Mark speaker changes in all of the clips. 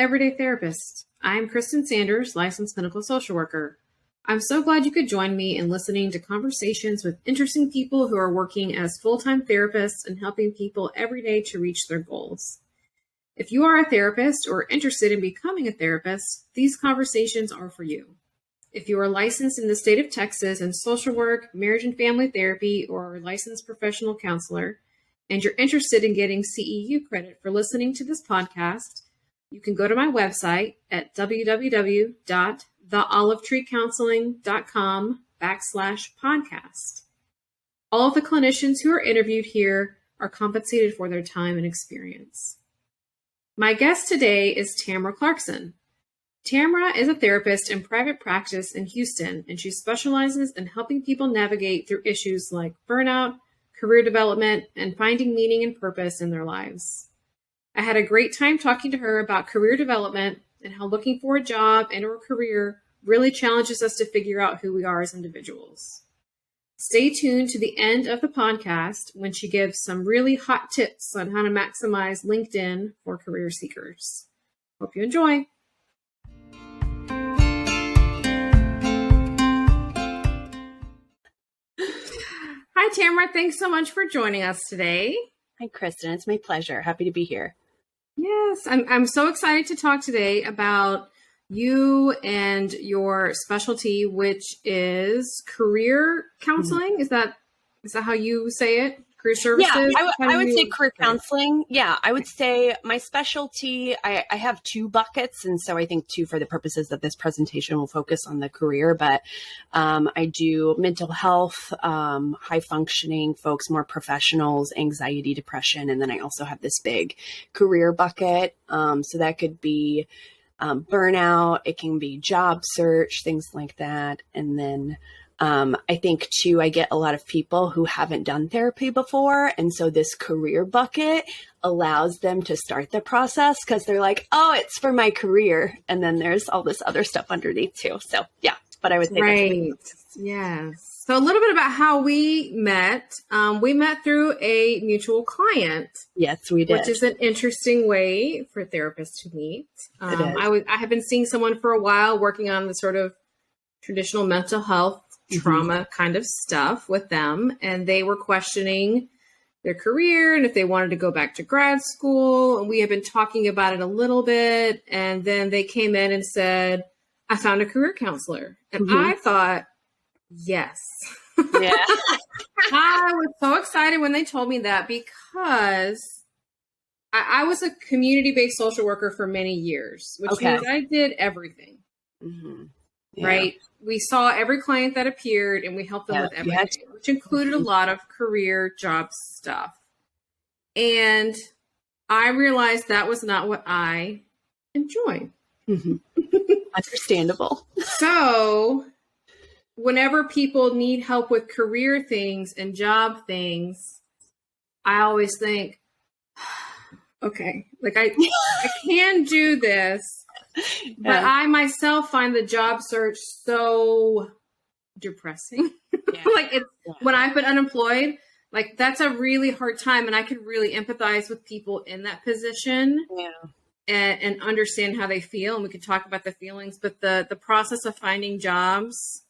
Speaker 1: Everyday Therapist. I'm Kristen Sanders, licensed clinical social worker. I'm so glad you could join me in listening to conversations with interesting people who are working as full-time therapists and helping people every day to reach their goals. If you are a therapist or interested in becoming a therapist, these conversations are for you. If you are licensed in the state of Texas in social work, marriage and family therapy, or a licensed professional counselor, and you're interested in getting CEU credit for listening to this podcast, you can go to my website at www.theolivetreecounseling.com/podcast. All of the clinicians who are interviewed here are compensated for their time and experience. My guest today is Tamara Clarkson. Tamara is a therapist in private practice in Houston, and she specializes in helping people navigate through issues like burnout, career development, and finding meaning and purpose in their lives. I had a great time talking to her about career development and how looking for a job and or career really challenges us to figure out who we are as individuals. Stay tuned to the end of the podcast when she gives some really hot tips on how to maximize LinkedIn for career seekers. Hope you enjoy. Hi, Tamara. Thanks so much for joining us today.
Speaker 2: Hi, Kristen. It's my pleasure. Happy to be here.
Speaker 1: Yes, I'm so excited to talk today about you and your specialty, which is career counseling.
Speaker 2: Mm-hmm.
Speaker 1: Is that how you say it? Career services?
Speaker 2: Yeah, I would say career counseling. Yeah, I would say my specialty, I have two buckets. And so I think two for the purposes of this presentation will focus on the career, but I do mental health, high functioning folks, more professionals, anxiety, depression. And then I also have this big career bucket. So that could be burnout. It can be job search, things like that. And then I think too, I get a lot of people who haven't done therapy before. And so this career bucket allows them to start the process because they're like, oh, it's for my career. And then there's all this other stuff underneath too. So yeah, but I would say
Speaker 1: right. Yes. So a little bit about how we met. We met through a mutual client.
Speaker 2: Yes, we did.
Speaker 1: Which is an interesting way for therapists to meet. I have been seeing someone for a while working on the sort of traditional mental health trauma kind of stuff with them. And they were questioning their career and if they wanted to go back to grad school. And we have been talking about it a little bit. And then they came in and said, I found a career counselor. And I thought, yes.
Speaker 2: Yeah.
Speaker 1: I was so excited when they told me that because I was a community-based social worker for many years, which means I did everything. Yeah. Right? We saw every client that appeared and we helped them with everything, which included a lot of career job stuff. And I realized that was not what I enjoy.
Speaker 2: Understandable.
Speaker 1: So whenever people need help with career things and job things, I always think, okay, like I can do this. But I myself find the job search so depressing. When I've been unemployed, like that's a really hard time. And I can really empathize with people in that position and understand how they feel. And we could talk about the feelings, but the process of finding jobs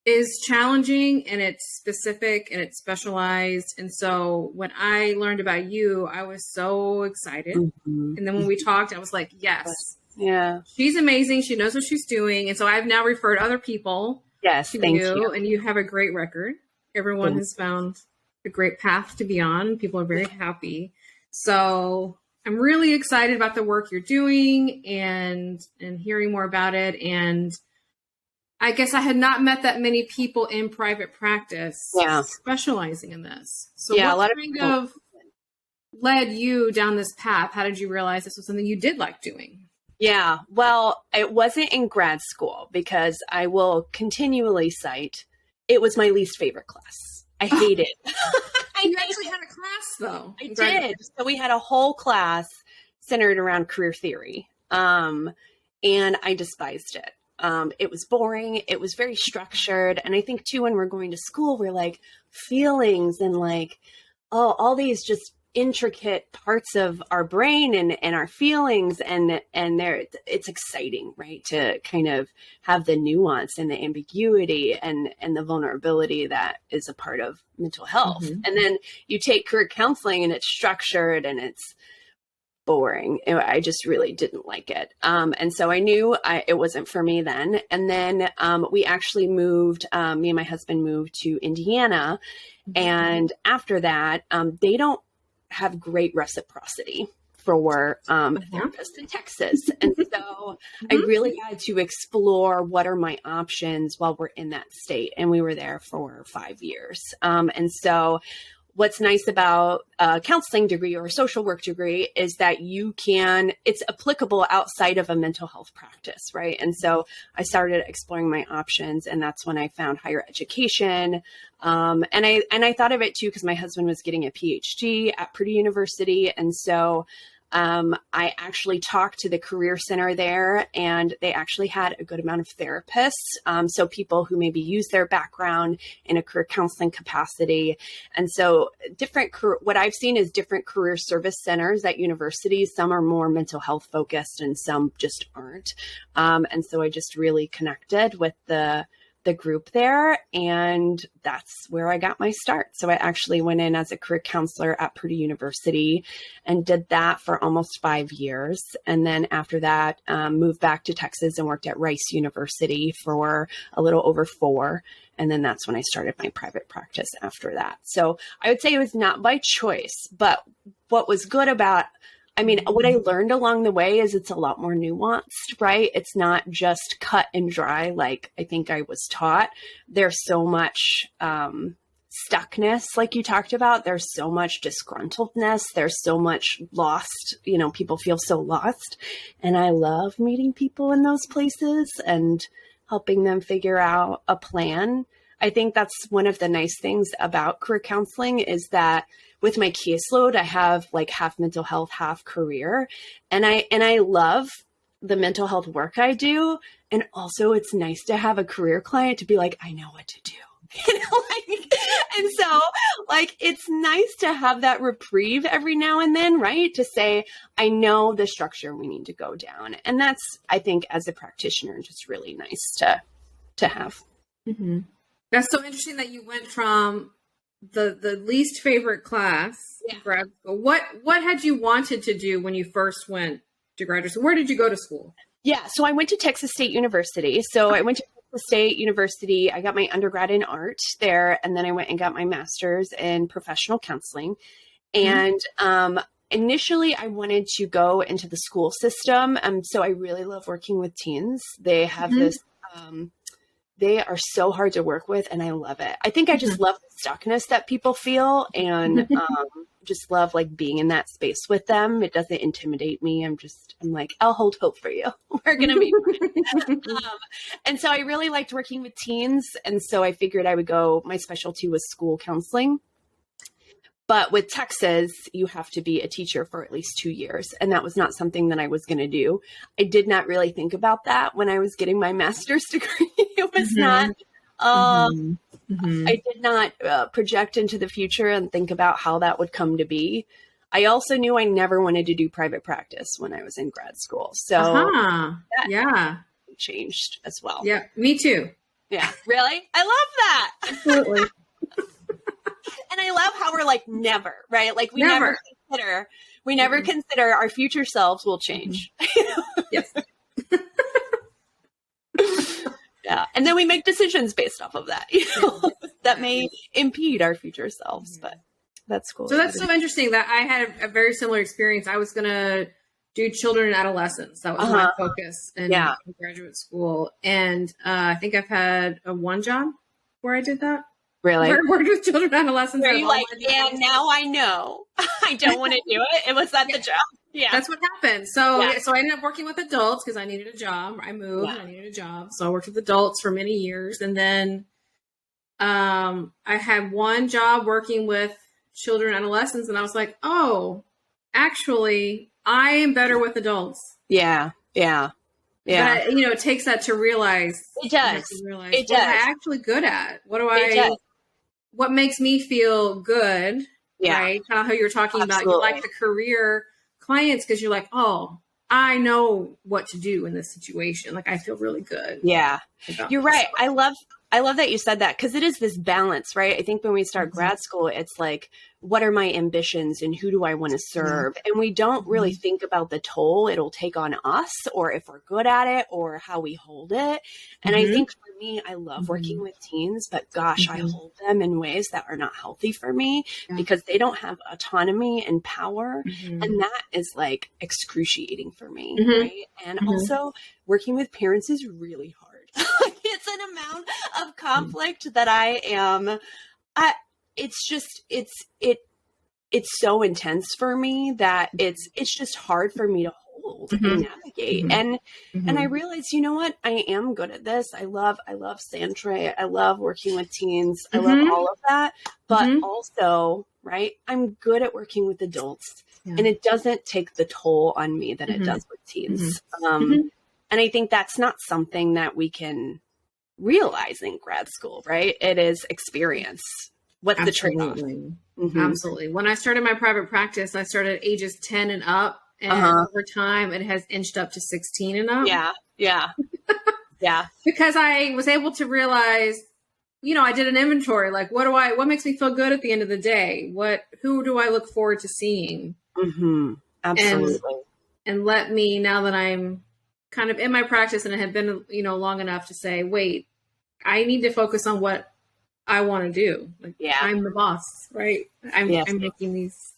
Speaker 1: is challenging and it's specific and it's specialized. And so when I learned about you, I was so excited. And then when we talked, I was like, yes.
Speaker 2: Yeah.
Speaker 1: She's amazing. She knows what she's doing. And so I've now referred other people to
Speaker 2: thank you.
Speaker 1: And you have a great record. Everyone has found a great path to be on. People are very happy. So I'm really excited about the work you're doing and hearing more about it. And I guess I had not met that many people in private practice specializing in this. So what
Speaker 2: a lot
Speaker 1: kind of led you down this path? How did you realize this was something you did like doing?
Speaker 2: Yeah, well, it wasn't in grad school because I will continually cite it was my least favorite class. I hate it.
Speaker 1: You actually had a class though.
Speaker 2: I did. So we had a whole class centered around career theory. And I despised it. It was boring. It was very structured. And I think too, when we're going to school, we're like feelings and like, oh, all these just intricate parts of our brain and our feelings, and it's exciting, right? To kind of have the nuance and the ambiguity and the vulnerability that is a part of mental health.
Speaker 1: Mm-hmm.
Speaker 2: And then you take career counseling and it's structured and it's boring. I just really didn't like it. And so I knew it wasn't for me then. And then we actually moved, me and my husband moved to Indiana. Mm-hmm. And after that, they don't have great reciprocity for therapists in Texas. And so I really had to explore what are my options while we're in that state. And we were there for 5 years. And so what's nice about a counseling degree or a social work degree is that it's applicable outside of a mental health practice, right? And so I started exploring my options, and that's when I found higher education. And I thought of it too, because my husband was getting a PhD at Purdue University. And so I actually talked to the career center there, and they actually had a good amount of therapists. So people who maybe use their background in a career counseling capacity. And so what I've seen is different career service centers at universities. Some are more mental health focused and some just aren't. And so I just really connected with the group there, and that's where I got my start. So I actually went in as a career counselor at Purdue University and did that for almost 5 years. And then after that, moved back to Texas and worked at Rice University for a little over 4. And then that's when I started my private practice after that. So I would say it was not by choice, but what was good about what I learned along the way is it's a lot more nuanced, right? It's not just cut and dry like I think I was taught. There's so much stuckness, like you talked about. There's so much disgruntledness. There's so much lost. People feel so lost. And I love meeting people in those places and helping them figure out a plan. I think that's one of the nice things about career counseling is that with my caseload, I have like half mental health, half career. And I love the mental health work I do. And also it's nice to have a career client to be like, I know what to do. And so it's nice to have that reprieve every now and then, right? To say, I know the structure we need to go down. And that's, I think, as a practitioner, just really nice to have.
Speaker 1: Mm-hmm. That's so interesting that you went from the least favorite class, grad school. What had you wanted to do when you first went to graduate school? Where did you go to school?
Speaker 2: Yeah, so I went to Texas State University. So I went to Texas State University. I got my undergrad in art there, and then I went and got my master's in professional counseling. And initially, I wanted to go into the school system. So I really love working with teens. They have this. They are so hard to work with, and I love it. I think I just love the stuckness that people feel, and just love being in that space with them. It doesn't intimidate me. I'm like, I'll hold hope for you. We're going to be and so I really liked working with teens. And so I figured I would go, my specialty was school counseling. But with Texas, you have to be a teacher for at least 2 years. And that was not something that I was going to do. I did not really think about that when I was getting my master's degree. It was not, I did not project into the future and think about how that would come to be. I also knew I never wanted to do private practice when I was in grad school. So that changed as well.
Speaker 1: Yeah, me too.
Speaker 2: Yeah, really? I love that.
Speaker 1: Absolutely.
Speaker 2: And I love how we're never, right? We never consider our future selves will change.
Speaker 1: Yes.
Speaker 2: Yeah. And then we make decisions based off of that, that may impede our future selves, but that's cool.
Speaker 1: So that's so interesting that I had a very similar experience. I was going to do children and adolescents. That was my focus in graduate school. And I think I've had one job where I did that.
Speaker 2: Really?
Speaker 1: Where I worked with children and adolescents.
Speaker 2: Were you now I know I don't want to do it. It was that the job. Yeah.
Speaker 1: That's what happened. So I ended up working with adults because I needed a job. I moved and I needed a job. So I worked with adults for many years. And then I had one job working with children and adolescents. And I was like, oh, actually, I am better with adults.
Speaker 2: Yeah. Yeah. Yeah.
Speaker 1: But, it takes that to realize.
Speaker 2: It does.
Speaker 1: What am I actually good at? What makes me feel good
Speaker 2: Yeah.
Speaker 1: right? Kind of how you're talking about, you
Speaker 2: Absolutely.
Speaker 1: like the career clients because you're like, oh, I know what to do in this situation. Like, I feel really good
Speaker 2: Yeah,
Speaker 1: about
Speaker 2: you're
Speaker 1: this.
Speaker 2: right. I love that you said that, because it is this balance, right? I think when we start grad school, it's like, what are my ambitions and who do I want to serve? And we don't really think about the toll it'll take on us, or if we're good at it, or how we hold it. And I think for me, I love working with teens, but gosh, I hold them in ways that are not healthy for me because they don't have autonomy and power. And that is like excruciating for me, right? And also working with parents is really hard. It's an amount of conflict that it's so intense for me that it's just hard for me to hold and navigate. And I realized, you know what? I am good at this. I love Santre. I love working with teens. I love all of that. But also, right, I'm good at working with adults. And it doesn't take the toll on me that it does with teens. And I think that's not something that we can realize in grad school, right? It is experience. What's the trade-off?
Speaker 1: Absolutely. When I started my private practice, I started at ages 10 and up, and over time it has inched up to 16 and up.
Speaker 2: Yeah.
Speaker 1: Because I was able to realize, you know, I did an inventory, like what makes me feel good at the end of the day? Who do I look forward to seeing?
Speaker 2: Absolutely.
Speaker 1: And let me, now that I'm kind of in my practice and it had been, you know, long enough to say, wait, I need to focus on what I want to do. Like, I'm the boss, right? I'm making these.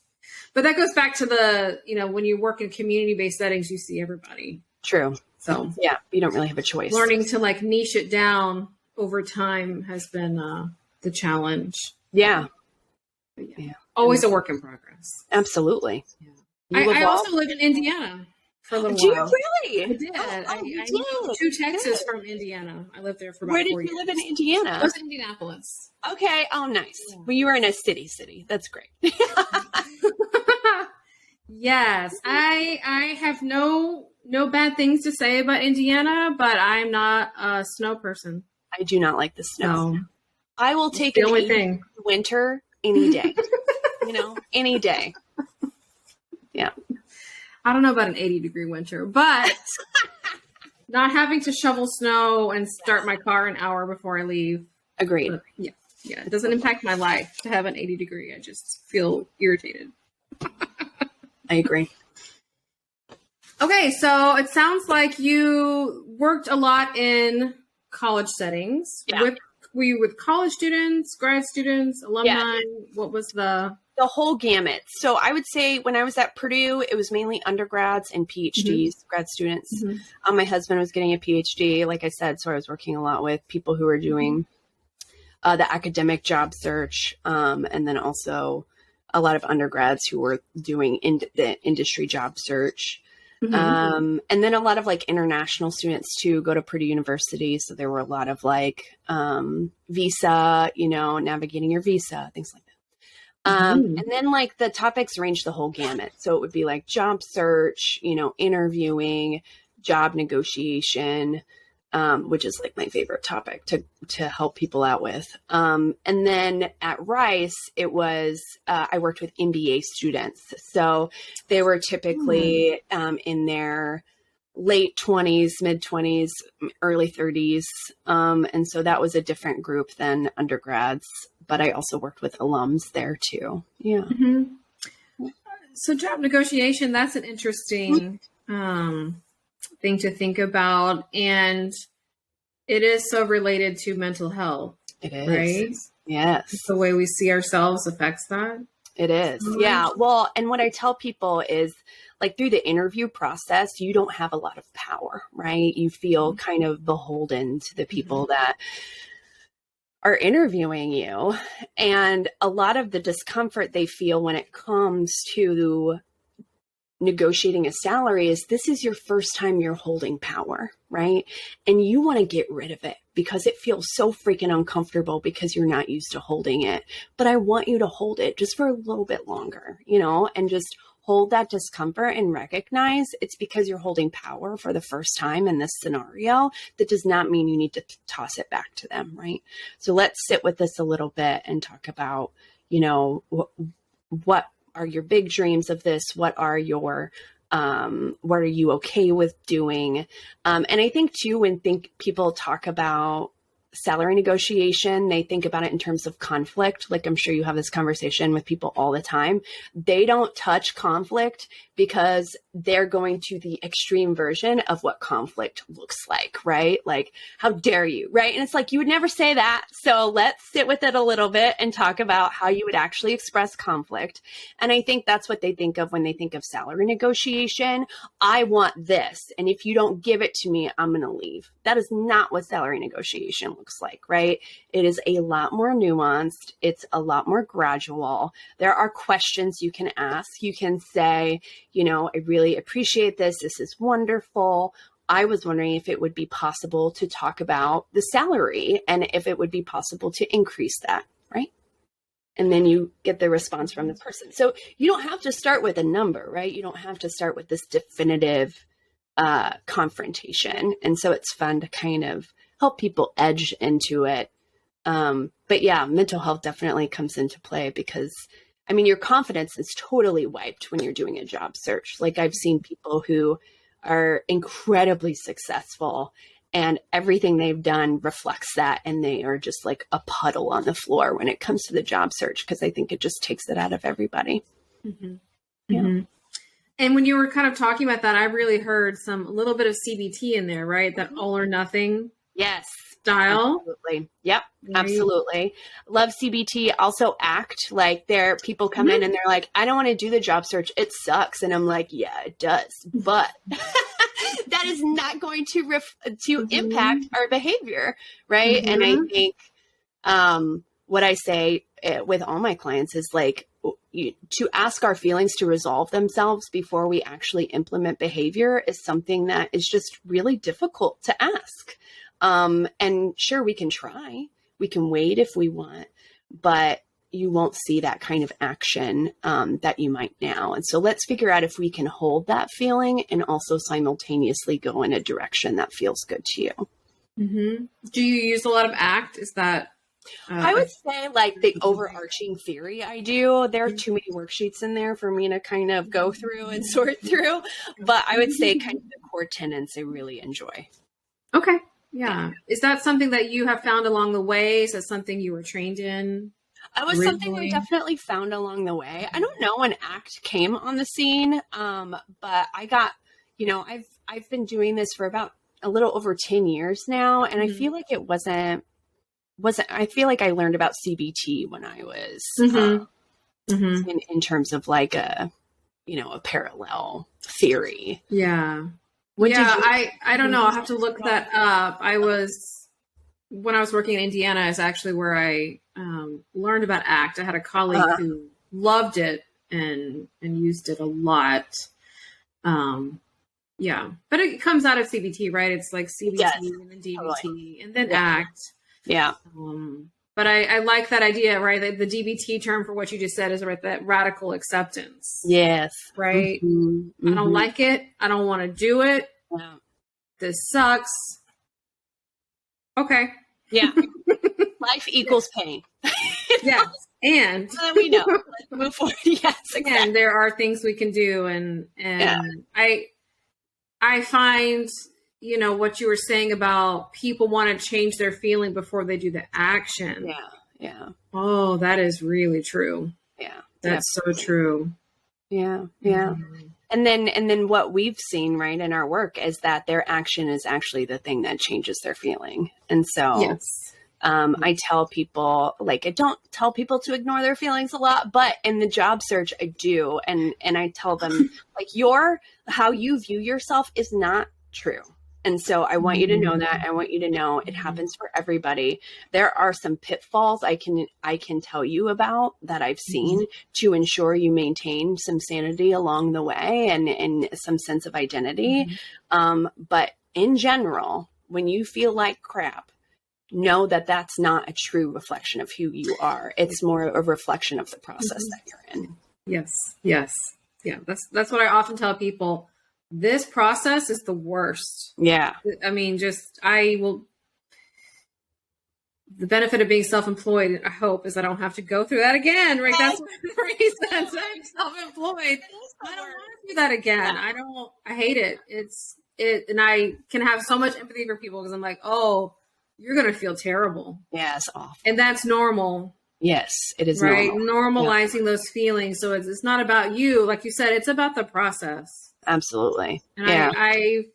Speaker 1: But that goes back to the, you know, when you work in community-based settings, you see everybody.
Speaker 2: True.
Speaker 1: So
Speaker 2: yeah, you don't really have a choice.
Speaker 1: Learning to like niche it down over time has been the challenge.
Speaker 2: Yeah.
Speaker 1: Always a work in progress.
Speaker 2: Absolutely.
Speaker 1: I also lived in Indiana for a little while.
Speaker 2: Do you really?
Speaker 1: I did. I moved to Texas from Indiana. I lived there for about 4 years.
Speaker 2: Where did you live in Indiana?
Speaker 1: I was in Indianapolis.
Speaker 2: Okay. Oh, nice. Yeah. Well, you were in a city. That's great.
Speaker 1: Yes. I have no bad things to say about Indiana, but I'm not a snow person.
Speaker 2: I do not like the snow.
Speaker 1: No.
Speaker 2: I will take
Speaker 1: the only thing.
Speaker 2: Winter any day. You know, any day. Yeah.
Speaker 1: I don't know about an 80-degree winter, but not having to shovel snow and start my car an hour before I leave.
Speaker 2: Agreed.
Speaker 1: But yeah. It doesn't impact my life to have an 80-degree. I just feel irritated.
Speaker 2: I agree.
Speaker 1: Okay, so it sounds like you worked a lot in college settings.
Speaker 2: Yeah.
Speaker 1: Were you with college students, grad students, alumni? Yeah. What was the
Speaker 2: whole gamut? So I would say when I was at Purdue, it was mainly undergrads and PhDs, grad students. My husband was getting a PhD, like I said, so I was working a lot with people who were doing the academic job search, and then also a lot of undergrads who were doing the industry job search. And then a lot of like international students too go to Purdue University. So there were a lot of like visa, you know, navigating your visa, things like that. And then like the topics range the whole gamut. So it would be like job search, you know, interviewing, job negotiation, which is like my favorite topic to help people out with. And then at Rice, it was, I worked with MBA students. So they were typically in their late 20s, mid 20s, early 30s. And so that was a different group than undergrads, but I also worked with alums there too. Yeah.
Speaker 1: So job negotiation, that's an interesting, thing to think about, and it is so related to mental health. It is, right?
Speaker 2: Yes,
Speaker 1: the way we see ourselves affects that.
Speaker 2: It is. Yeah. Well, and what I tell people is like through the interview process, you don't have a lot of power, right? You feel kind of beholden to the people that are interviewing you, and a lot of the discomfort they feel when it comes to negotiating a salary is this is your first time you're holding power, right? And you want to get rid of it because it feels so freaking uncomfortable because you're not used to holding it. But I want you to hold it just for a little bit longer, you know, and just hold that discomfort and recognize it's because you're holding power for the first time in this scenario. That does not mean you need to toss it back to them, right? So let's sit with this a little bit and talk about, you know, what are your big dreams of this? What are you okay with doing? And I think too, when people talk about salary negotiation, they think about it in terms of conflict. Like I'm sure you have this conversation with people all the time. They don't touch conflict because they're going to the extreme version of what conflict looks like, right? Like, how dare you, right? And it's like, you would never say that. So let's sit with it a little bit and talk about how you would actually express conflict. And I think that's what they think of when they think of salary negotiation. I want this. And if you don't give it to me, I'm going to leave. That is not what salary negotiation looks like, right? It is a lot more nuanced. It's a lot more gradual. There are questions you can ask. You can say, I really appreciate this. This is wonderful. I was wondering if it would be possible to talk about the salary and if it would be possible to increase that, right? And then you get the response from the person. So you don't have to start with a number, right? You don't have to start with this definitive confrontation. And so it's fun to kind of help people edge into it. But yeah, mental health definitely comes into play because your confidence is totally wiped when you're doing a job search. Like I've seen people who are incredibly successful and everything they've done reflects that. And they are just like a puddle on the floor when it comes to the job search, because I think it just takes it out of everybody.
Speaker 1: Mm-hmm.
Speaker 2: Yeah.
Speaker 1: Mm-hmm. And when you were kind of talking about that, I really heard a little bit of CBT in there, right? That all or nothing.
Speaker 2: Yes.
Speaker 1: Style.
Speaker 2: Absolutely. Yep.
Speaker 1: Right.
Speaker 2: Absolutely. Love CBT. Also ACT. Like people come in and they're like, I don't want to do the job search. It sucks. And I'm like, yeah, it does. But that is not going to impact our behavior. Right. And I think what I say with all my clients is like, to ask our feelings to resolve themselves before we actually implement behavior is something that is just really difficult to ask. And sure, we can try, we can wait if we want, but you won't see that kind of action that you might now. And so let's figure out if we can hold that feeling and also simultaneously go in a direction that feels good to you.
Speaker 1: Mm-hmm. Do you use a lot of ACT? Is that?
Speaker 2: I would say like the overarching theory I do. There are too many worksheets in there for me to kind of go through and sort through, but I would say kind of the core tenets I really enjoy.
Speaker 1: Okay. Yeah. Is that something that you have found along the way? Is that something you were trained in?
Speaker 2: It was something I definitely found along the way. I don't know when ACT came on the scene, but I got, I've been doing this for about a little over 10 years now. And I feel like it wasn't, I feel like I learned about CBT when I was in terms of like a parallel theory.
Speaker 1: Yeah.
Speaker 2: When
Speaker 1: I don't know. I'll have to look that up. When I was working in Indiana is actually where I learned about ACT. I had a colleague who loved it and used it a lot. Yeah, but it comes out of CBT, right? It's like CBT and then DBT and then ACT.
Speaker 2: Yeah.
Speaker 1: But I like that idea, right? The DBT term for what you just said is right, that radical acceptance.
Speaker 2: Yes.
Speaker 1: Right? I don't like it. I don't want to do it.
Speaker 2: Yeah.
Speaker 1: This sucks. Okay.
Speaker 2: Yeah. Life equals pain.
Speaker 1: Yes. And
Speaker 2: we know. Let's move forward. Yes. Exactly.
Speaker 1: And there are things we can do. And I find, what you were saying about people want to change their feeling before they do the action.
Speaker 2: Yeah. Yeah.
Speaker 1: Oh, that is really true.
Speaker 2: Yeah.
Speaker 1: That's so true.
Speaker 2: Yeah. Yeah. And then what we've seen, right, in our work is that their action is actually the thing that changes their feeling. And so I tell people, like, I don't tell people to ignore their feelings a lot, but in the job search, I do. And I tell them, like, how you view yourself is not true. And so I want you to know that. I want you to know it happens for everybody. There are some pitfalls I can tell you about that I've seen to ensure you maintain some sanity along the way and some sense of identity. But in general, when you feel like crap, know that that's not a true reflection of who you are. It's more a reflection of the process that you're in.
Speaker 1: Yes. Yes. Yeah. That's what I often tell people. This process is the worst.
Speaker 2: Yeah.
Speaker 1: I mean, the benefit of being self-employed, I hope, is I don't have to go through that again, right? That's one of the reasons I'm self-employed. I don't want to do that again. I hate it. And I can have so much empathy for people because I'm like, oh, you're going to feel terrible.
Speaker 2: Yeah, it's awful.
Speaker 1: And that's normal.
Speaker 2: Yes, it is
Speaker 1: right.
Speaker 2: normal.
Speaker 1: Normalizing those feelings. So it's not about you. Like you said, it's about the process.
Speaker 2: Absolutely.
Speaker 1: And
Speaker 2: yeah.
Speaker 1: I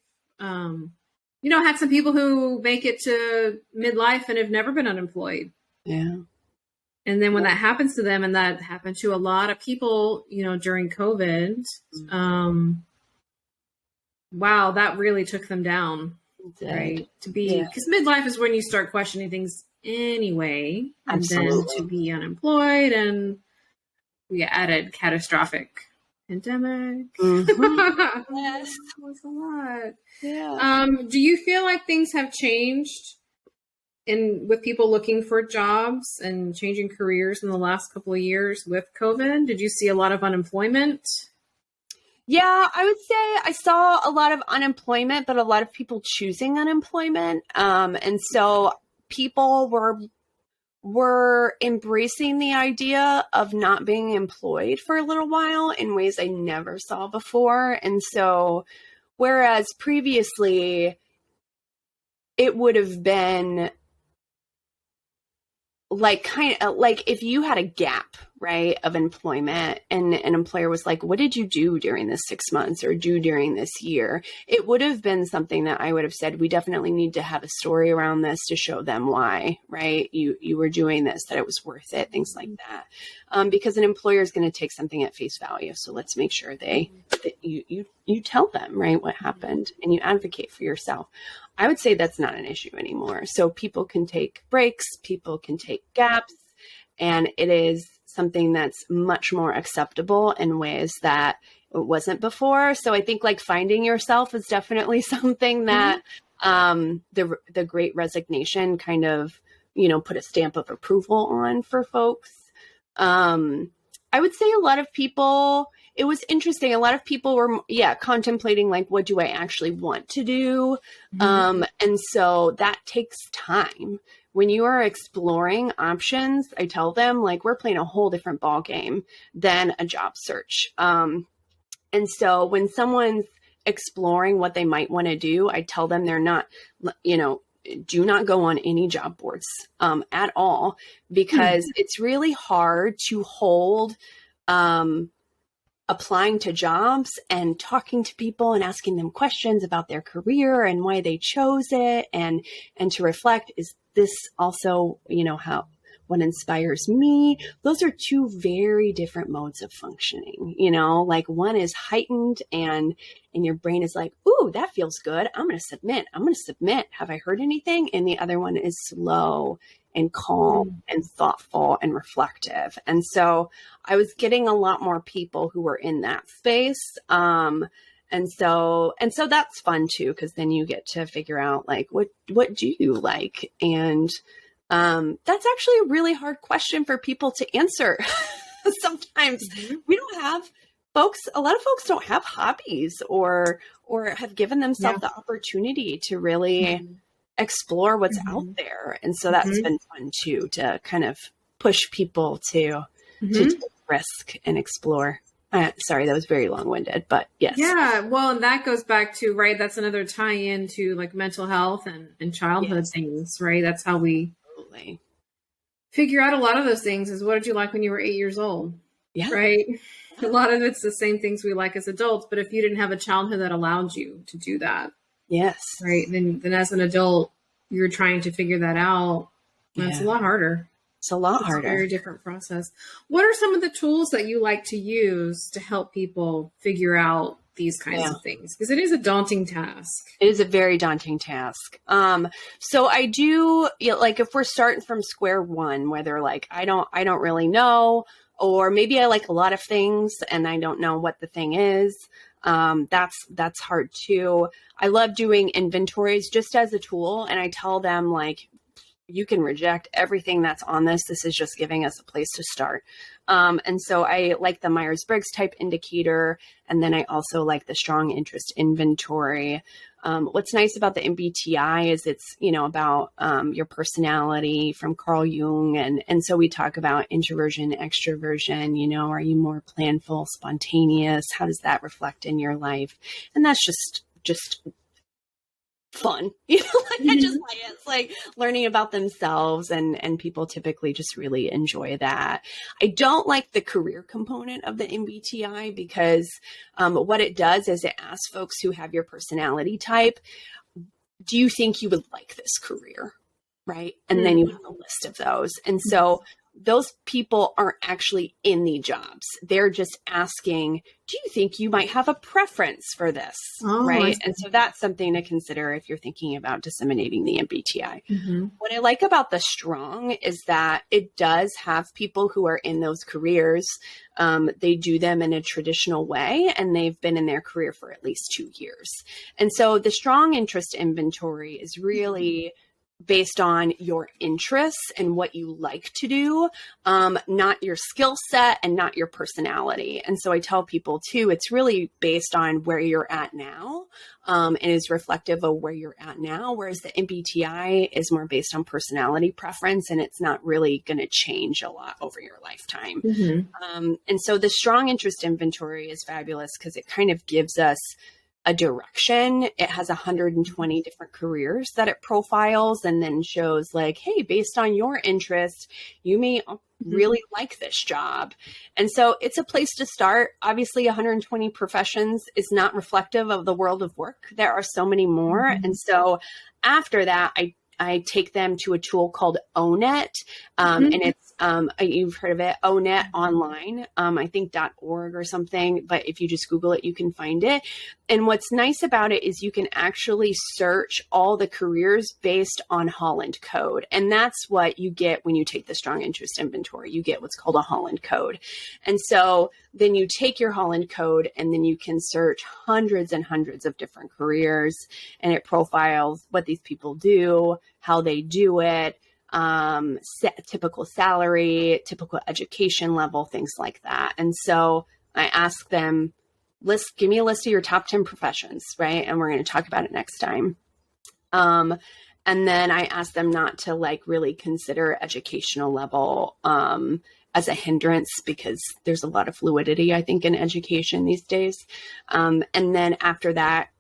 Speaker 1: had some people who make it to midlife and have never been unemployed.
Speaker 2: Yeah.
Speaker 1: And then when that happens to them, and that happened to a lot of people, during COVID, wow, that really took them down, right? Because midlife is when you start questioning things anyway.
Speaker 2: Absolutely.
Speaker 1: And then to be unemployed, and we added catastrophic pandemic.
Speaker 2: Mm-hmm. Yes.
Speaker 1: That was a lot.
Speaker 2: Yeah.
Speaker 1: Do you feel like things have changed with people looking for jobs and changing careers in the last couple of years with COVID? Did you see a lot of unemployment?
Speaker 2: Yeah, I would say I saw a lot of unemployment, but a lot of people choosing unemployment. And so people were embracing the idea of not being employed for a little while in ways I never saw before. And so, whereas previously it would have been like if you had a gap, right, of employment, and an employer was like, what did you do during this 6 months or do during this year? It would have been something that I would have said, we definitely need to have a story around this to show them why, right? You were doing this, that it was worth it, things like that. Because an employer is going to take something at face value. So let's make sure that you tell them, right, what happened, and you advocate for yourself. I would say that's not an issue anymore. So people can take breaks, people can take gaps, and it is something that's much more acceptable in ways that it wasn't before. So I think like finding yourself is definitely something that the Great Resignation kind of, put a stamp of approval on for folks. I would say a lot of people, it was interesting. A lot of people were, contemplating like, what do I actually want to do? And so that takes time. When you are exploring options, I tell them like, we're playing a whole different ball game than a job search. And so when someone's exploring what they might want to do, I tell them they're not, do not go on any job boards at all, because it's really hard to hold applying to jobs and talking to people and asking them questions about their career and why they chose it, and to reflect, is this also, what inspires me? Those are two very different modes of functioning, like one is heightened and your brain is like, ooh, that feels good. I'm going to submit. Have I heard anything? And the other one is slow and calm and thoughtful and reflective. And so I was getting a lot more people who were in that space. And so that's fun too, because then you get to figure out like, what do you like? And that's actually a really hard question for people to answer. Sometimes we don't have a lot of folks don't have hobbies or have given themselves the opportunity to really explore what's out there. And so that's been fun too, to kind of push people to take risk and explore. Sorry, that was very long-winded, but yes. Yeah,
Speaker 1: well, and that goes back to, right, that's another tie-in to like mental health and childhood things, right? That's how we figure out a lot of those things, is what did you like when you were 8 years old?
Speaker 2: Yeah.
Speaker 1: Right? A lot of it's the same things we like as adults, but if you didn't have a childhood that allowed you to do that,
Speaker 2: yes,
Speaker 1: right, then as an adult, you're trying to figure that out. It's a lot harder.
Speaker 2: It's a lot harder.
Speaker 1: It's a very different process. What are some of the tools that you like to use to help people figure out these kinds of things? Because it is a daunting task.
Speaker 2: It is a very daunting task. So I do, like if we're starting from square one, whether like I don't really know, or maybe I like a lot of things and I don't know what the thing is. That's hard too. I love doing inventories just as a tool, and I tell them like, you can reject everything that's on this. This is just giving us a place to start. And so I like the Myers-Briggs type indicator. And then I also like the strong interest inventory. What's nice about the MBTI is it's, about your personality from Carl Jung. And so we talk about introversion, extroversion, are you more planful, spontaneous? How does that reflect in your life? And that's just fun. I just like it. It's like learning about themselves, and people typically just really enjoy that. I don't like the career component of the MBTI because what it does is it asks folks who have your personality type, do you think you would like this career? Right. And then you have a list of those. And so those people aren't actually in the jobs. They're just asking, do you think you might have a preference for this? Right. And so that's something to consider if you're thinking about disseminating the MBTI. What I like about the strong is that it does have people who are in those careers. They do them in a traditional way, and they've been in their career for at least 2 years. And so the strong interest inventory is really based on your interests and what you like to do, not your skill set and not your personality. And so I tell people too, it's really based on where you're at now, and is reflective of where you're at now. Whereas the MBTI is more based on personality preference, and it's not really going to change a lot over your lifetime. And so the strong interest inventory is fabulous because it kind of gives us a direction. It has 120 different careers that it profiles and then shows like, hey, based on your interest, you may really like this job. And so it's a place to start. Obviously, 120 professions is not reflective of the world of work. There are so many more. And so after that, I take them to a tool called ONET, and it's, you've heard of it, ONET online, I think .org or something, but if you just Google it, you can find it. And what's nice about it is you can actually search all the careers based on Holland code. And that's what you get when you take the strong interest inventory. You get what's called a Holland code. And so then you take your Holland code and then you can search hundreds and hundreds of different careers, and it profiles what these people do, how they do it, typical salary, typical education level, things like that. And so I ask them, give me a list of your top 10 professions, right? And we're going to talk about it next time. And then I ask them not to really consider educational level as a hindrance, because there's a lot of fluidity, I think, in education these days. And then after that,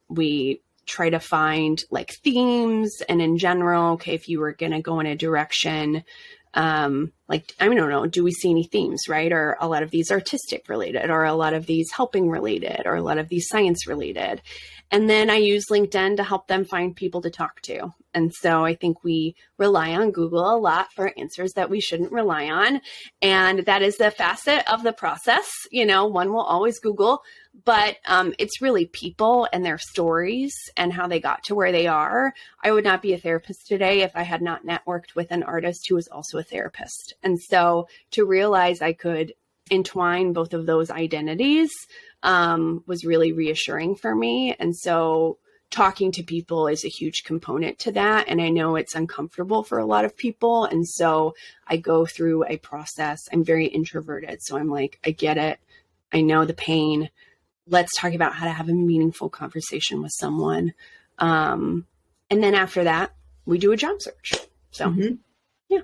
Speaker 2: we try to find themes, and in general, okay, if you were going to go in a direction, I don't know, do we see any themes, right? Or a lot of these artistic related, or a lot of these helping related, or a lot of these science related. And then I use LinkedIn to help them find people to talk to. And so I think we rely on Google a lot for answers that we shouldn't rely on. And that is a facet of the process. One will always Google, but it's really people and their stories and how they got to where they are. I would not be a therapist today if I had not networked with an artist who was also a therapist. And so to realize I could entwine both of those identities was really reassuring for me. And so talking to people is a huge component to that. And I know it's uncomfortable for a lot of people. And so I go through a process. I'm very introverted. So I'm like, I get it. I know the pain. Let's talk about how to have a meaningful conversation with someone. And then after that, we do a job search. So, yeah.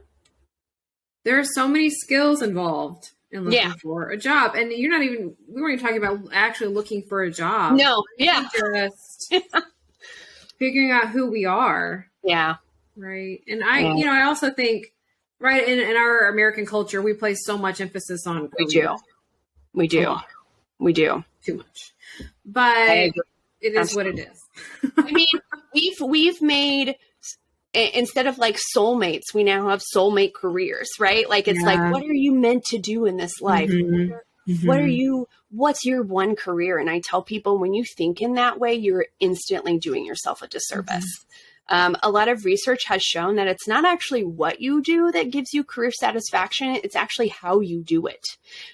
Speaker 1: There are so many skills involved in looking for a job. And we weren't even talking about actually looking for a job.
Speaker 2: No. Yeah.
Speaker 1: Just figuring out who we are.
Speaker 2: Yeah.
Speaker 1: Right. And I also think, right, in our American culture, we place so much emphasis on career.
Speaker 2: We do.
Speaker 1: Too much. But it is what it is.
Speaker 2: I mean, we've made, instead of soulmates, we now have soulmate careers, right? It's what are you meant to do in this life? What's your one career? And I tell people, when you think in that way, you're instantly doing yourself a disservice. A lot of research has shown that it's not actually what you do that gives you career satisfaction. It's actually how you do it.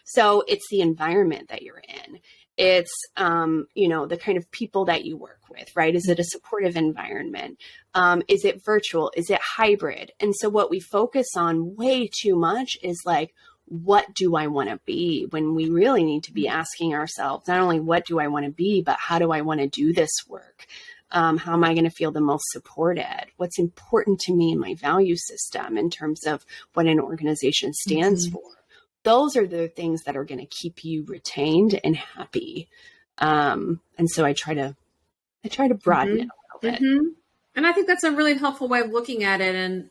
Speaker 2: So it's the environment that you're in. It's, the kind of people that you work with, right? Is it a supportive environment? Is it virtual? Is it hybrid? And so what we focus on way too much is like, what do I want to be, when we really need to be asking ourselves, not only what do I want to be, but how do I want to do this work? How am I going to feel the most supported? What's important to me in my value system in terms of what an organization stands for? Those are the things that are going to keep you retained and happy. And so I try to broaden it a little bit.
Speaker 1: And I think that's a really helpful way of looking at it. And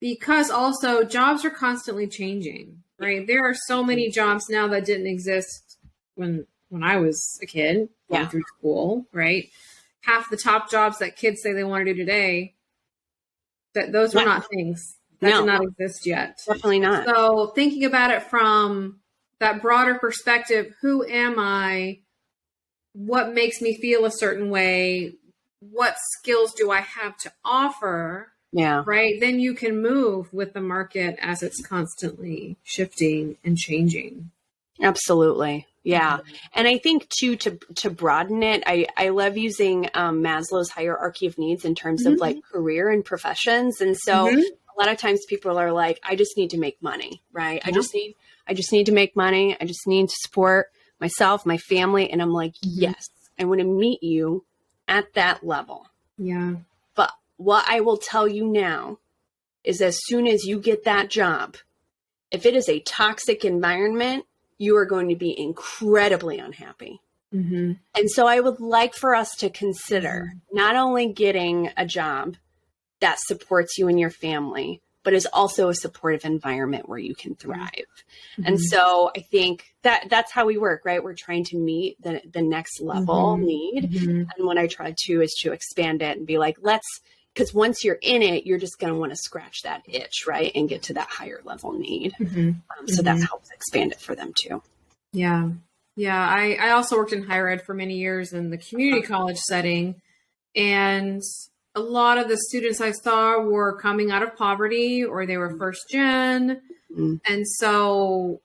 Speaker 1: because also jobs are constantly changing, right? There are so many jobs now that didn't exist when I was a kid going through school, right? Half the top jobs that kids say they want to do today, that those were not things that did not exist yet.
Speaker 2: Definitely not.
Speaker 1: So thinking about it from that broader perspective, who am I? What makes me feel a certain way? What skills do I have to offer?
Speaker 2: Yeah.
Speaker 1: Right. Then you can move with the market as it's constantly shifting and changing.
Speaker 2: Absolutely. Yeah. And I think too, to broaden it, I love using Maslow's hierarchy of needs in terms of like career and professions. And so a lot of times people are like, I just need to make money, right? I just need to make money. I just need to support myself, my family. And I'm like, yes, I want to meet you at that level.
Speaker 1: Yeah.
Speaker 2: But what I will tell you now is, as soon as you get that job, if it is a toxic environment, you are going to be incredibly unhappy. And so I would like for us to consider not only getting a job that supports you and your family, but is also a supportive environment where you can thrive. And so I think that that's how we work, right? We're trying to meet the next level need. And what I try to is to expand it and be like, because once you're in it, you're just going to want to scratch that itch, right? And get to that higher level need. So that helps expand it for them too.
Speaker 1: Yeah. Yeah. I also worked in higher ed for many years in the community college setting. And a lot of the students I saw were coming out of poverty, or they were first gen. And so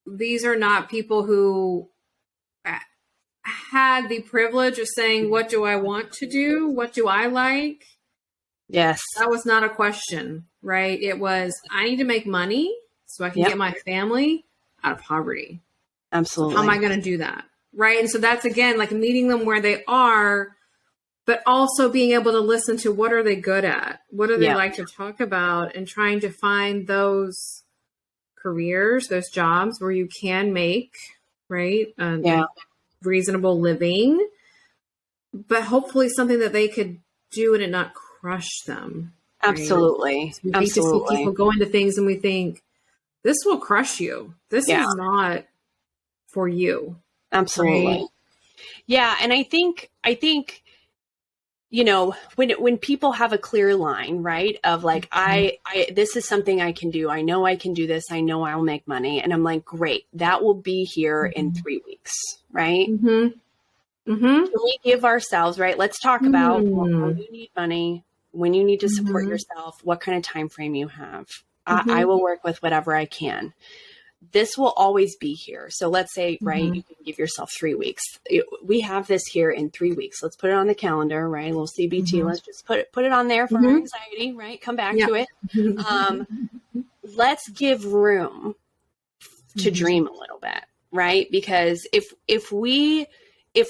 Speaker 1: these are not people who had the privilege of saying, what do I want to do? What do I like?
Speaker 2: Yes.
Speaker 1: That was not a question, right? It was, I need to make money so I can get my family out of poverty.
Speaker 2: Absolutely.
Speaker 1: So how am I going to do that? Right. And so that's, again, like meeting them where they are, but also being able to listen to what are they good at? What do they like to talk about? And trying to find those careers, those jobs where you can make, right, reasonable living, but hopefully something that they could do and it not crush them. Right?
Speaker 2: Absolutely.
Speaker 1: So we hate to see people go into things and we think, this will crush you. This is not for you.
Speaker 2: Absolutely.
Speaker 1: Right?
Speaker 2: Yeah. And I think, when people have a clear line, right, of like, this is something I can do. I know I can do this. I know I'll make money. And I'm like, great, that will be here in 3 weeks. Right. Can we give ourselves, right? Let's talk about when you need money, when you need to support yourself, what kind of time frame you have. I will work with whatever I can. This will always be here. So let's say, right, you can give yourself 3 weeks. We have this here in 3 weeks. Let's put it on the calendar, right? A little CBT. Let's just put it on there for our anxiety, right? Come back to it. Let's give room to dream a little bit, right? Because if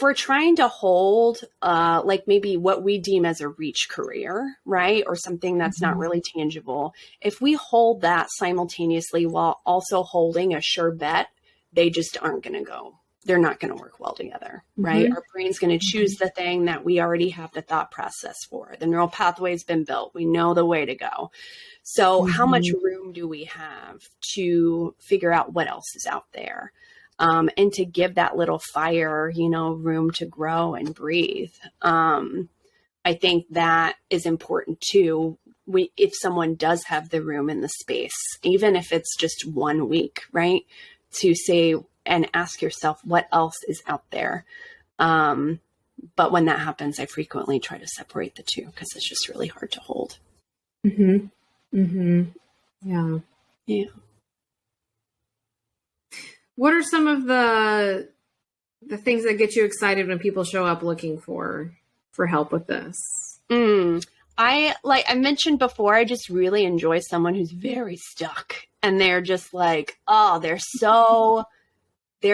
Speaker 2: we're trying to hold like maybe what we deem as a reach career, right, or something that's not really tangible, if we hold that simultaneously while also holding a sure bet, they just aren't going to go. They're not going to work well together, right? Our brain's going to choose the thing that we already have the thought process for. The neural pathway's been built. We know the way to go. So how much room do we have to figure out what else is out there? And to give that little fire, room to grow and breathe. I think that is important too. If someone does have the room in the space, even if it's just 1 week, right, to say and ask yourself what else is out there. But when that happens, I frequently try to separate the two because it's just really hard to hold.
Speaker 1: Yeah. What are some of the the things that get you excited when people show up looking for help with this?
Speaker 2: I mentioned before, I just really enjoy someone who's very stuck and they're just like, oh, they're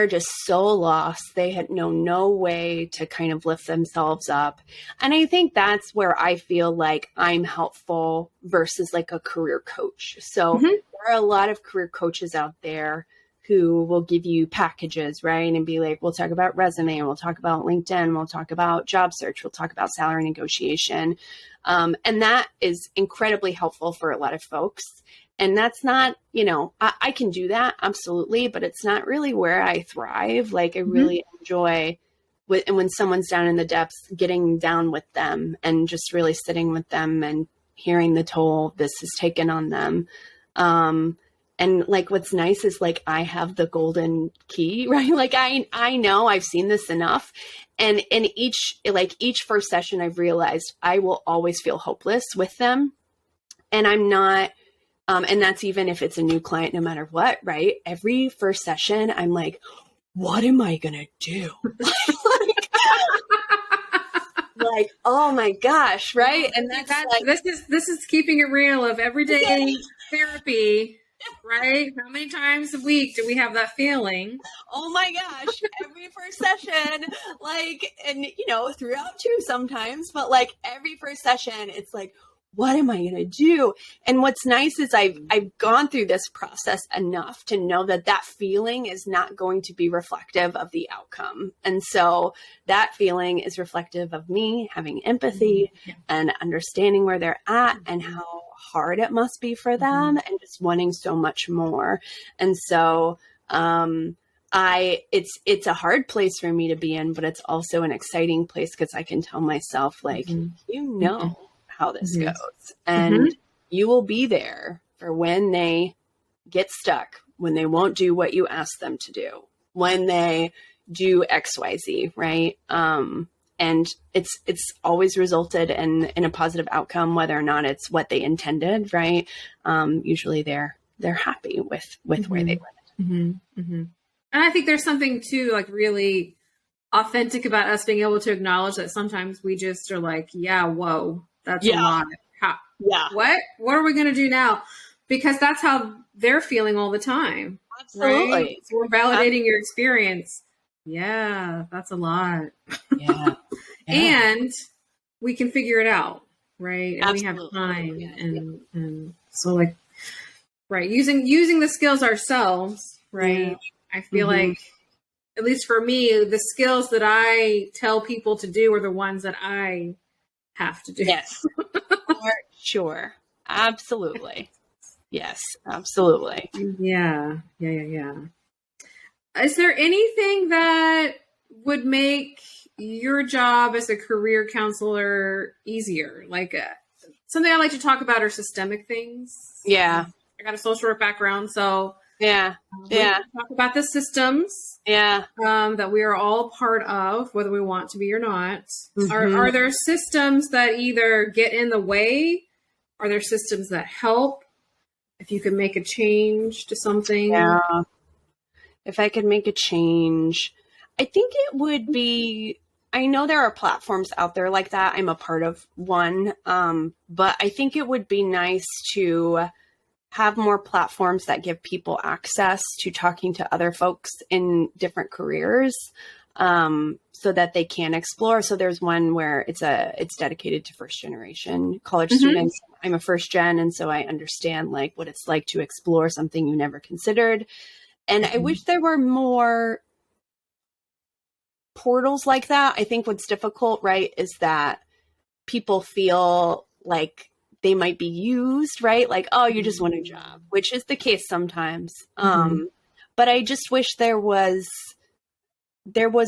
Speaker 2: just so lost. They had no way to kind of lift themselves up. And I think that's where I feel like I'm helpful versus like a career coach. So there are a lot of career coaches out there who will give you packages, right? And be like, we'll talk about resume, we'll talk about LinkedIn, we'll talk about job search, we'll talk about salary negotiation. And that is incredibly helpful for a lot of folks. And that's not, I can do that, absolutely, but it's not really where I thrive. Like I really enjoy when someone's down in the depths, getting down with them and just really sitting with them and hearing the toll this has taken on them. And like, what's nice is like, I have the golden key, right? Like I know I've seen this enough. And in each first session, I've realized I will always feel hopeless with them. And I'm not, and that's even if it's a new client, no matter what, right? Every first session, I'm like, what am I going to do? like, oh my gosh. Right. And that's like,
Speaker 1: this is keeping it real of everyday therapy. Right? How many times a week do we have that feeling?
Speaker 2: Oh my gosh, every first session, like, and throughout too sometimes, but like every first session, it's like, what am I going to do? And what's nice is I've gone through this process enough to know that feeling is not going to be reflective of the outcome. And so that feeling is reflective of me having empathy and understanding where they're at and how hard it must be for them and just wanting so much more. And so, it's a hard place for me to be in, but it's also an exciting place because I can tell myself like, how this goes. And you will be there for when they get stuck, when they won't do what you ask them to do, when they do XYZ, right? And it's always resulted in a positive outcome, whether or not it's what they intended, right? Usually they're happy with where they went.
Speaker 1: And I think there's something too, like really authentic about us being able to acknowledge that sometimes we just are like, yeah, whoa, that's a lot. What are we going to do now? Because that's how they're feeling all the time.
Speaker 2: Absolutely.
Speaker 1: Right? So we're validating your experience. Yeah, that's a lot.
Speaker 2: Yeah.
Speaker 1: And we can figure it out, right? And
Speaker 2: Absolutely.
Speaker 1: we have time. And so like, right. Using the skills ourselves, right? Yeah. I feel like, at least for me, the skills that I tell people to do are the ones that I have to do.
Speaker 2: Yes. For sure. Absolutely. Yes, absolutely.
Speaker 1: Yeah. Is there anything that would make your job as a career counselor easier? Like something I like to talk about are systemic things.
Speaker 2: Yeah.
Speaker 1: I got a social work background, so we talk about the systems that we are all part of, whether we want to be or not. Are there systems that either get in the way? Are there systems that help? If you could make a change to something.
Speaker 2: Yeah. If I could make a change, I think it would be, I know there are platforms out there like that. I'm a part of one. But I think it would be nice to have more platforms that give people access to talking to other folks in different careers, so that they can explore. So there's one where it's dedicated to first generation college students. I'm a first gen. And so I understand like what it's like to explore something you never considered. And I wish there were more portals like that. I think what's difficult, right, is that people feel like they might be used, right? Like, oh, you just want a job, which is the case sometimes. But I just wish there was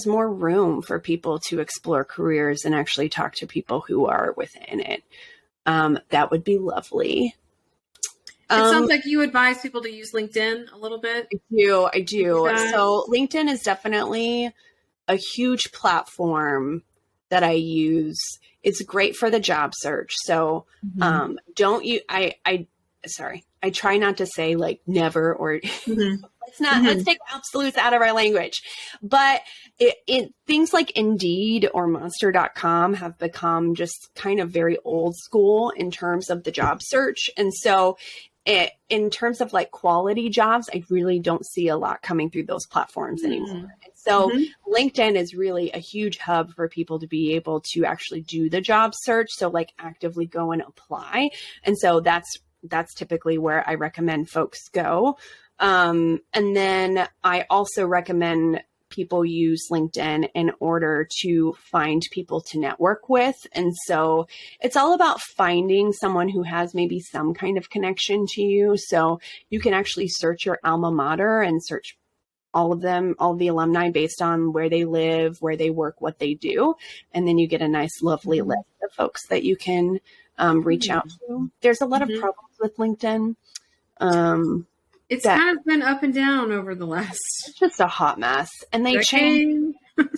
Speaker 2: more room for people to explore careers and actually talk to people who are within it. That would be lovely.
Speaker 1: It sounds like you advise people to use LinkedIn a little bit.
Speaker 2: I do. So LinkedIn is definitely a huge platform that I use. It's great for the job search. So I I try not to say like never or
Speaker 1: Mm-hmm.
Speaker 2: let's take absolutes out of our language. But things like Indeed or Monster.com have become just kind of very old school in terms of the job search. And so in terms of like quality jobs, I really don't see a lot coming through those platforms anymore. And so LinkedIn is really a huge hub for people to be able to actually do the job search. So like actively go and apply. And so that's typically where I recommend folks go. And then I also recommend people use LinkedIn in order to find people to network with. And so it's all about finding someone who has maybe some kind of connection to you. So you can actually search your alma mater and search all of the alumni based on where they live, where they work, what they do. And then you get a nice, lovely list of folks that you can reach out to. There's a lot of problems with LinkedIn.
Speaker 1: It's kind of been up and down over the last.
Speaker 2: It's just a hot mess, and they change. And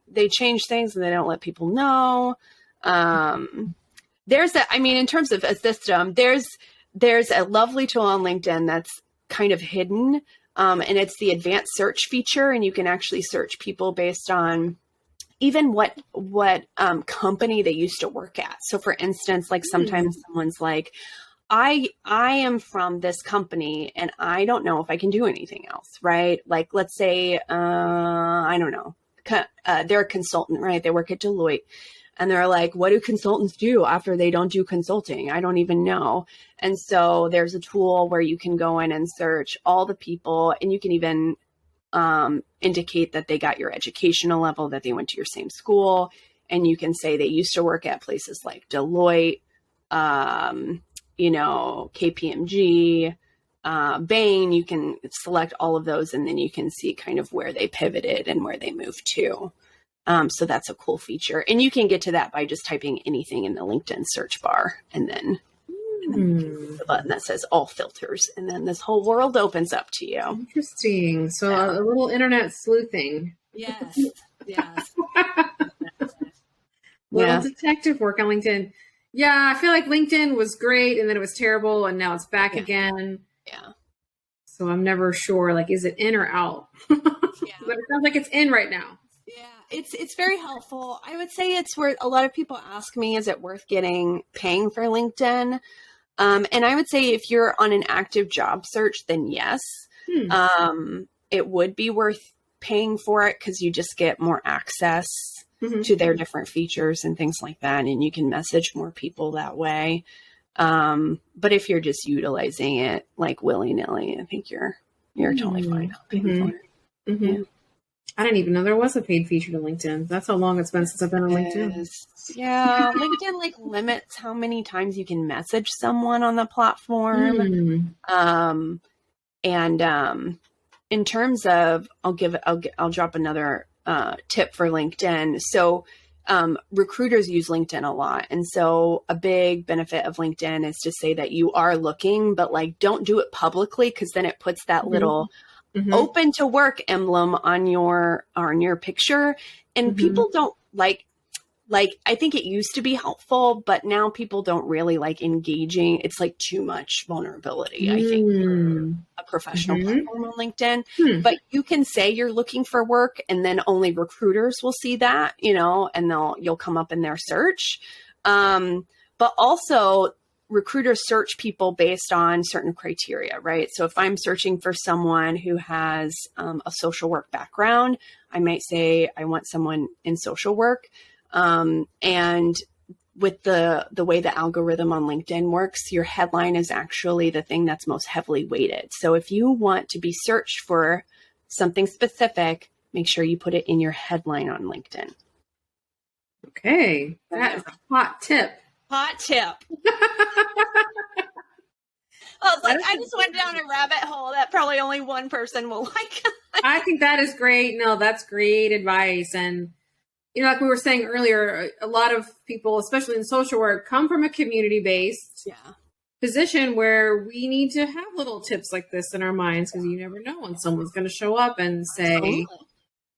Speaker 2: they change things, and they don't let people know. In terms of a system, there's a lovely tool on LinkedIn that's kind of hidden, and it's the advanced search feature, and you can actually search people based on even what company they used to work at. So for instance, like sometimes someone's like, I am from this company and I don't know if I can do anything else, right? Like, let's say, I don't know, they're a consultant, right? They work at Deloitte and they're like, what do consultants do after they don't do consulting? I don't even know. And so there's a tool where you can go in and search all the people, and you can even indicate that they got your educational level, that they went to your same school. And you can say they used to work at places like Deloitte, KPMG, Bain. You can select all of those, and then you can see kind of where they pivoted and where they moved to. So that's a cool feature. And you can get to that by just typing anything in the LinkedIn search bar, and then the button that says all filters, and then this whole world opens up to you.
Speaker 1: Interesting. So a little internet sleuthing.
Speaker 2: Yes.
Speaker 1: Little detective work on LinkedIn. Yeah, I feel like LinkedIn was great, and then it was terrible, and now it's back again.
Speaker 2: Yeah.
Speaker 1: So I'm never sure, like, is it in or out? But it sounds like it's in right now.
Speaker 2: Yeah, it's very helpful. I would say it's worth, a lot of people ask me, is it worth paying for LinkedIn? And I would say if you're on an active job search, then yes, it would be worth paying for it, because you just get more access to their different features and things like that. And you can message more people that way. But if you're just utilizing it like willy-nilly, I think you're totally fine paying for it. Yeah.
Speaker 1: I didn't even know there was a paid feature to LinkedIn. That's how long it's been since I've been on LinkedIn.
Speaker 2: Yeah, LinkedIn like limits how many times you can message someone on the platform. In terms of, I'll drop another tip for LinkedIn. So recruiters use LinkedIn a lot, and so a big benefit of LinkedIn is to say that you are looking, but like don't do it publicly, because then it puts that little open to work emblem on your picture, and people don't like I think it used to be helpful, but now people don't really like engaging. It's like too much vulnerability, I think, for a professional platform on LinkedIn. But you can say you're looking for work, and then only recruiters will see that, and you'll come up in their search. But also recruiters search people based on certain criteria, right? So if I'm searching for someone who has a social work background, I might say I want someone in social work. And with the way the algorithm on LinkedIn works, your headline is actually the thing that's most heavily weighted. So if you want to be searched for something specific, make sure you put it in your headline on LinkedIn.
Speaker 1: Okay. That is a hot tip.
Speaker 2: Hot tip. I was like, I just went down a rabbit hole that probably only one person will like.
Speaker 1: I think that is great. No, that's great advice. And, like we were saying earlier, a lot of people, especially in social work, come from a community-based position where we need to have little tips like this in our minds, because you never know when someone's going to show up and say,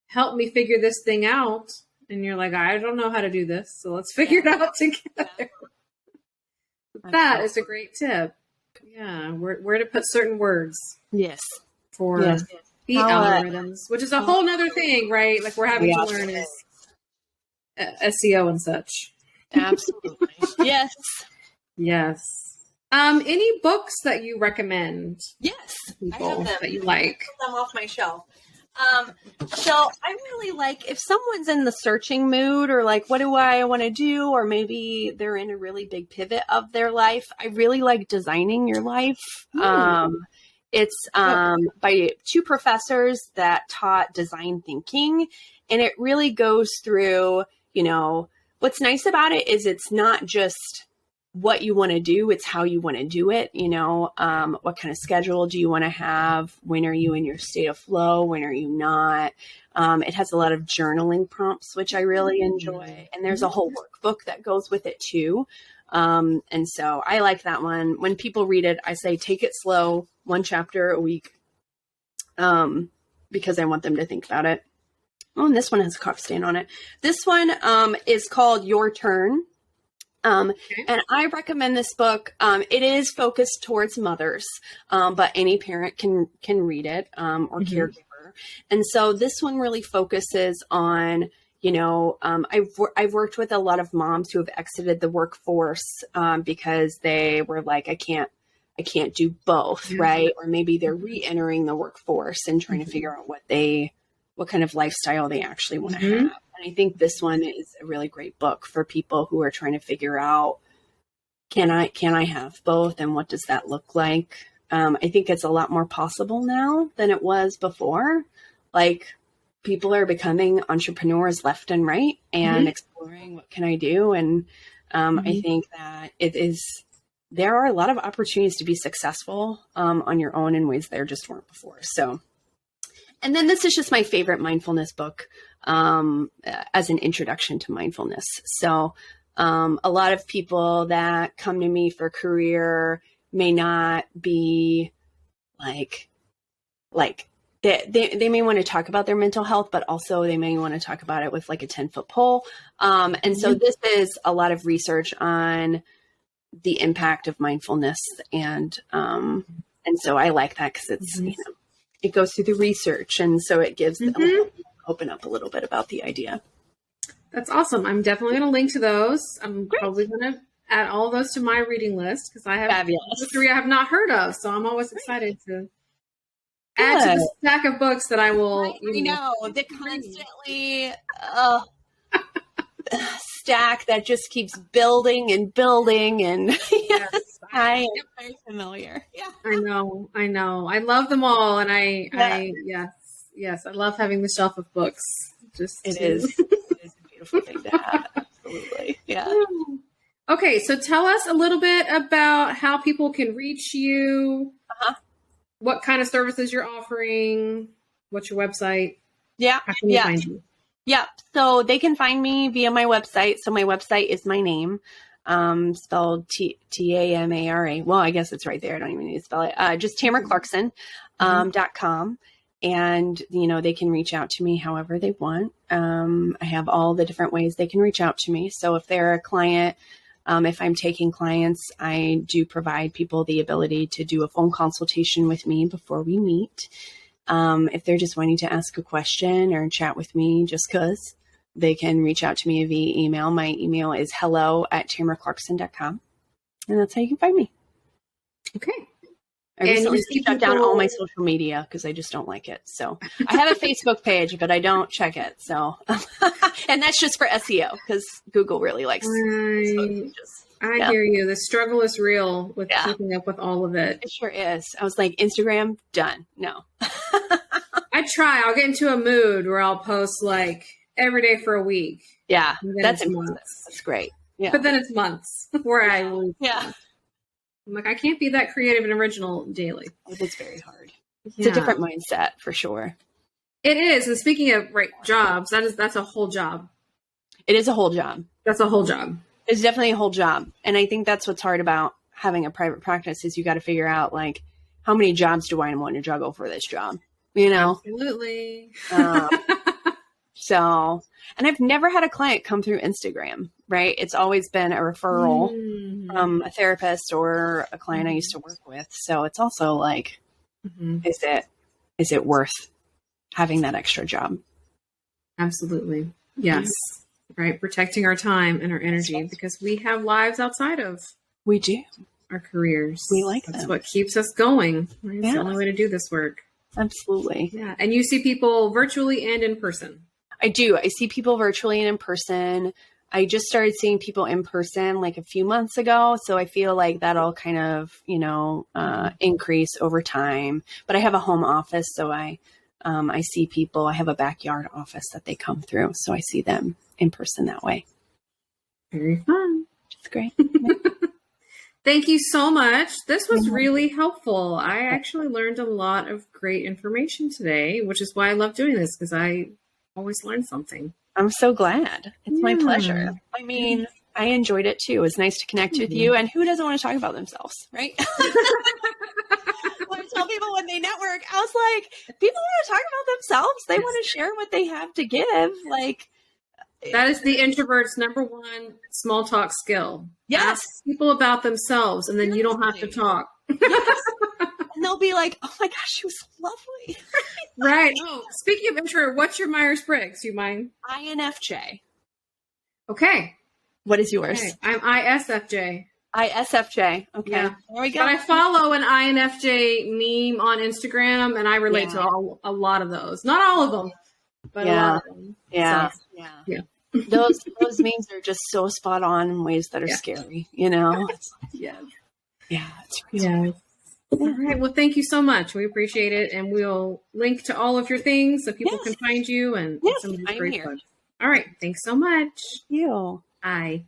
Speaker 1: help me figure this thing out. and you're like, I don't know how to do this, so let's figure it out together. That is a great tip. Yeah, where to put certain words.
Speaker 2: Yes.
Speaker 1: For the algorithms, which is a whole nother thing, right? Like we're having to learn is SEO and such.
Speaker 2: Absolutely. Yes.
Speaker 1: Yes. Any books that you recommend?
Speaker 2: Yes.
Speaker 1: People
Speaker 2: I have them.
Speaker 1: that you like.
Speaker 2: I have them off my shelf. So I really like if someone's in the searching mood or like, what do I want to do? Or maybe they're in a really big pivot of their life. I really like Designing Your Life. It's by two professors that taught design thinking. And it really goes through, what's nice about it is it's not just what you want to do, it's how you want to do it. What kind of schedule do you want to have? When are you in your state of flow? When are you not? It has a lot of journaling prompts, which I really enjoy. And there's a whole workbook that goes with it too. And so I like that one. When people read it, I say, take it slow, 1 chapter a week, because I want them to think about it. Oh, and this one has a coffee stain on it. This one is called Your Turn. And I recommend this book. It is focused towards mothers, but any parent can read it, or caregiver. And so this one really focuses on, I've worked with a lot of moms who have exited the workforce because they were like, I can't do both, right? Or maybe they're re-entering the workforce and trying to figure out what kind of lifestyle they actually want to have. And I think this one is a really great book for people who are trying to figure out, can I have both? And what does that look like? I think it's a lot more possible now than it was before. Like people are becoming entrepreneurs left and right and exploring what can I do? And I think that there are a lot of opportunities to be successful on your own in ways there just weren't before. So, and then this is just my favorite mindfulness book as an introduction to mindfulness. So a lot of people that come to me for career may not be like they may want to talk about their mental health, but also they may want to talk about it with like a 10-foot pole. And so this is a lot of research on the impact of mindfulness. And so I like that because it's, it goes through the research. And so it gives them open up a little bit about the idea.
Speaker 1: That's awesome. I'm definitely going to link to those. I'm probably going to add all those to my reading list because I have 3 I have not heard of. So I'm always excited to add to the stack of books that I will.
Speaker 2: I know the constantly stack that just keeps building and building. And yes, I am very familiar. Yeah,
Speaker 1: I know. I love them all. And yes, I love having the shelf of books.
Speaker 2: It is a beautiful thing to have. Absolutely. Yeah.
Speaker 1: Okay. So tell us a little bit about how people can reach you, what kind of services you're offering, what's your website?
Speaker 2: Yeah.
Speaker 1: How can you find you?
Speaker 2: Yeah. So they can find me via my website. So my website is my name, spelled Tamara. Well, I guess it's right there. I don't even need to spell it. Just TamaraClarkson.com. And, they can reach out to me however they want. I have all the different ways they can reach out to me. So if they're a client, if I'm taking clients, I do provide people the ability to do a phone consultation with me before we meet. If they're just wanting to ask a question or chat with me just because, they can reach out to me via email. My email is hello@TamaraClarkson.com. And that's how you can find me.
Speaker 1: Okay.
Speaker 2: I recently shut down all my social media because I just don't like it. So I have a Facebook page, but I don't check it. So, and that's just for SEO because Google really likes Facebook pages.
Speaker 1: I hear you. The struggle is real with keeping up with all of it.
Speaker 2: It sure is. I was like, Instagram, done. No.
Speaker 1: I try. I'll get into a mood where I'll post like every day for a week.
Speaker 2: Yeah. That's impressive. That's great. Yeah.
Speaker 1: But then it's months where I lose. Yeah. I'm like, I can't be that creative and original daily.
Speaker 2: It's very hard. It's a different mindset for sure.
Speaker 1: It is. And speaking of jobs, that's a whole job.
Speaker 2: It is a whole job.
Speaker 1: That's a whole job.
Speaker 2: It's definitely a whole job. And I think that's what's hard about having a private practice is you got to figure out like, how many jobs do I want to juggle for this job?
Speaker 1: Absolutely.
Speaker 2: So, and I've never had a client come through Instagram, right? It's always been a referral from a therapist or a client I used to work with. So it's also like, is it worth having that extra job?
Speaker 1: Absolutely. Yes. Right. Protecting our time and our energy because we have lives outside of
Speaker 2: we do
Speaker 1: our careers.
Speaker 2: We like
Speaker 1: That's
Speaker 2: them.
Speaker 1: what keeps us going. Right? It's the only way to do this work.
Speaker 2: Absolutely.
Speaker 1: Yeah. And you see people virtually and in person.
Speaker 2: I do. I see people virtually and in person. I just started seeing people in person like a few months ago. So I feel like that'll kind of, increase over time. But I have a home office. So I see people. I have a backyard office that they come through. So I see them in person that way.
Speaker 1: Very fun.
Speaker 2: It's great.
Speaker 1: Thank you so much. This was really helpful. I actually learned a lot of great information today, which is why I love doing this because I always learn something.
Speaker 2: I'm so glad. It's my pleasure. I mean, I enjoyed it too. It was nice to connect with you. And who doesn't want to talk about themselves, right? When I tell people when they network, I was like, people want to talk about themselves. They want to share what they have to give. Like,
Speaker 1: that is the introvert's number one small talk skill.
Speaker 2: Yes.
Speaker 1: Ask people about themselves and then you don't have to talk.
Speaker 2: Yes. And they'll be like, oh my gosh, she was lovely.
Speaker 1: Right. Oh, speaking of introvert, what's your Myers-Briggs? Do you mind?
Speaker 2: INFJ.
Speaker 1: Okay.
Speaker 2: What is yours?
Speaker 1: Okay. I'm ISFJ.
Speaker 2: ISFJ. Okay.
Speaker 1: Yeah.
Speaker 2: There we go.
Speaker 1: But I follow an INFJ meme on Instagram and I relate to a lot of those. Not all of them, but a lot of them.
Speaker 2: Yeah.
Speaker 1: So,
Speaker 2: yeah. Those memes are just so spot on in ways that are scary, It's like, it's crazy.
Speaker 1: Yeah. All right. Well, thank you so much. We appreciate it. And we'll link to all of your things so people can find you and some of these great books. All right. Thank you so much.
Speaker 2: You.
Speaker 1: Bye.